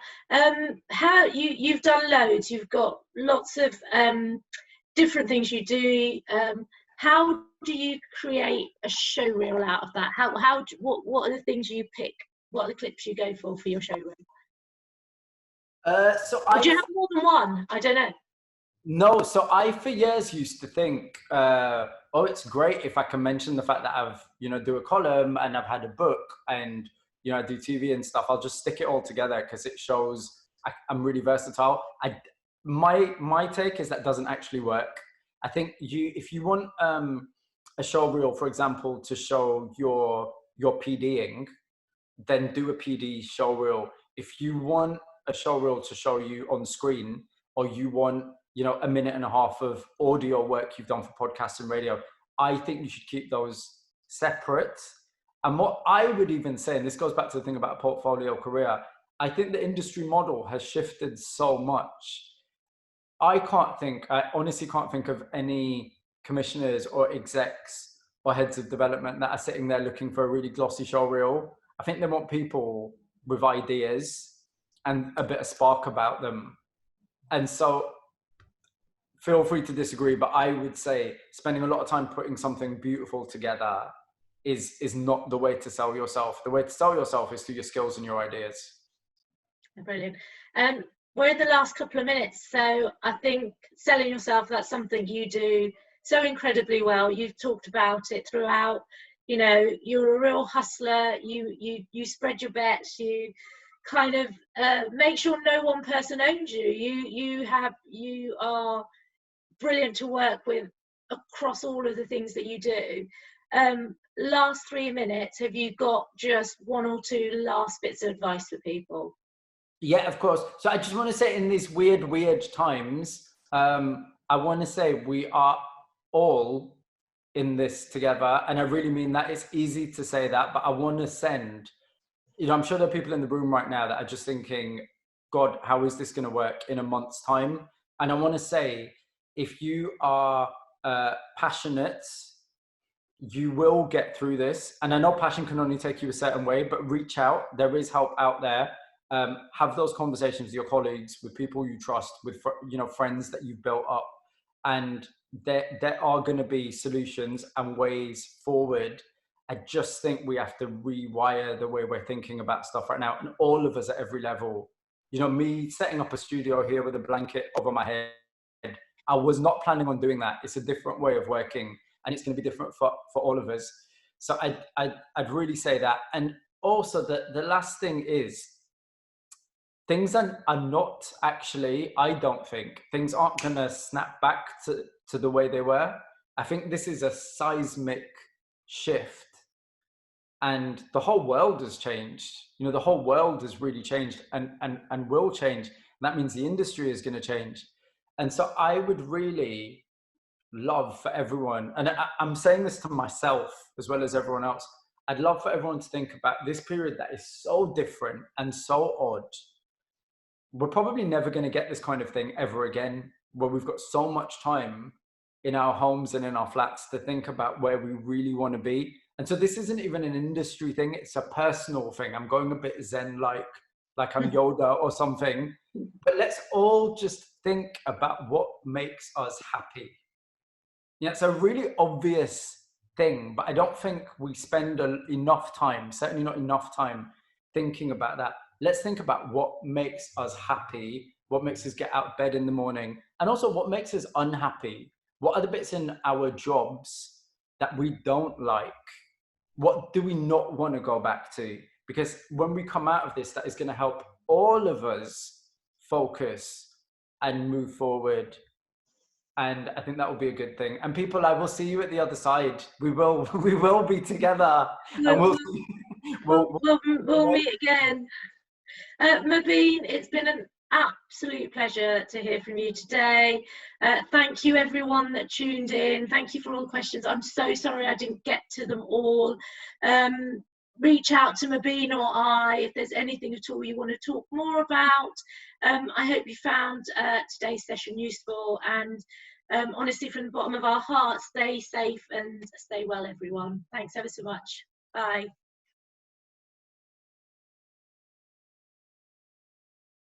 [SPEAKER 3] How you've done loads, you've got lots of different things you do. How do you create a show reel out of that? What are the things you pick? What are the clips you go for your show reel? Do you have more than one? I don't know.
[SPEAKER 2] No, so I for years used to think, oh, it's great if I can mention the fact that I've do a column and I've had a book and I do TV and stuff. I'll just stick it all together because it shows I'm really versatile. My take is that doesn't actually work. I think if you want a show reel, for example, to show your PDing, then do a PD show reel. If you want a show reel to show you on screen, or you want a minute and a half of audio work you've done for podcasts and radio, I think you should keep those separate. And what I would even say, and this goes back to the thing about a portfolio career, I think the industry model has shifted so much. I honestly can't think of any commissioners or execs or heads of development that are sitting there looking for a really glossy show reel. I think they want people with ideas and a bit of spark about them. And so feel free to disagree, but I would say spending a lot of time putting something beautiful together is not the way to sell yourself. The way to sell yourself is through your skills and your ideas.
[SPEAKER 3] Brilliant. We're in the last couple of minutes, so I think selling yourself, that's something you do so incredibly well. You've talked about it throughout. You're a real hustler. You spread your bets. You kind of make sure no one person owns you. You are brilliant to work with across all of the things that you do. Last 3 minutes, have you got just one or two last bits of advice for people?
[SPEAKER 2] Yeah, of course. So I just want to say, in these weird times, I want to say we are all in this together. And I really mean that. It's easy to say that, but I want to send, I'm sure there are people in the room right now that are just thinking, God, how is this going to work in a month's time? And I want to say, if you are passionate, you will get through this. And I know passion can only take you a certain way, but reach out. There is help out there. Have those conversations with your colleagues, with people you trust, with friends that you've built up, and there are going to be solutions and ways forward. I just think we have to rewire the way we're thinking about stuff right now, and all of us at every level. Me setting up a studio here with a blanket over my head, I was not planning on doing that. It's a different way of working, and it's going to be different for all of us. So I'd really say that. And also the last thing is, things are not actually, I don't think, things aren't going to snap back to the way they were. I think this is a seismic shift, and the whole world has changed. You know, the whole world has really changed and will change. And that means the industry is going to change. And so I would really love for everyone, and I'm saying this to myself as well as everyone else, I'd love for everyone to think about this period that is so different and so odd. We're probably never going to get this kind of thing ever again, where we've got so much time in our homes and in our flats to think about where we really want to be. And so this isn't even an industry thing, it's a personal thing. I'm going a bit Zen like I'm Yoda or something. But let's all just think about what makes us happy. Yeah, it's a really obvious thing, but I don't think we spend enough time, certainly not enough time, thinking about that. Let's think about what makes us happy, what makes us get out of bed in the morning, and also what makes us unhappy. What are the bits in our jobs that we don't like? What do we not want to go back to? Because when we come out of this, that is going to help all of us focus and move forward. And I think that will be a good thing. And people, I will see you at the other side. We will be together, and
[SPEAKER 3] we'll meet again. Mobeen, it's been an absolute pleasure to hear from you today. Thank you everyone that tuned in. Thank you for all the questions. I'm so sorry I didn't get to them all. Reach out to Mobeen or I if there's anything at all you want to talk more about. I hope you found today's session useful, and honestly, from the bottom of our hearts, stay safe and stay well, everyone. Thanks ever so much. Bye.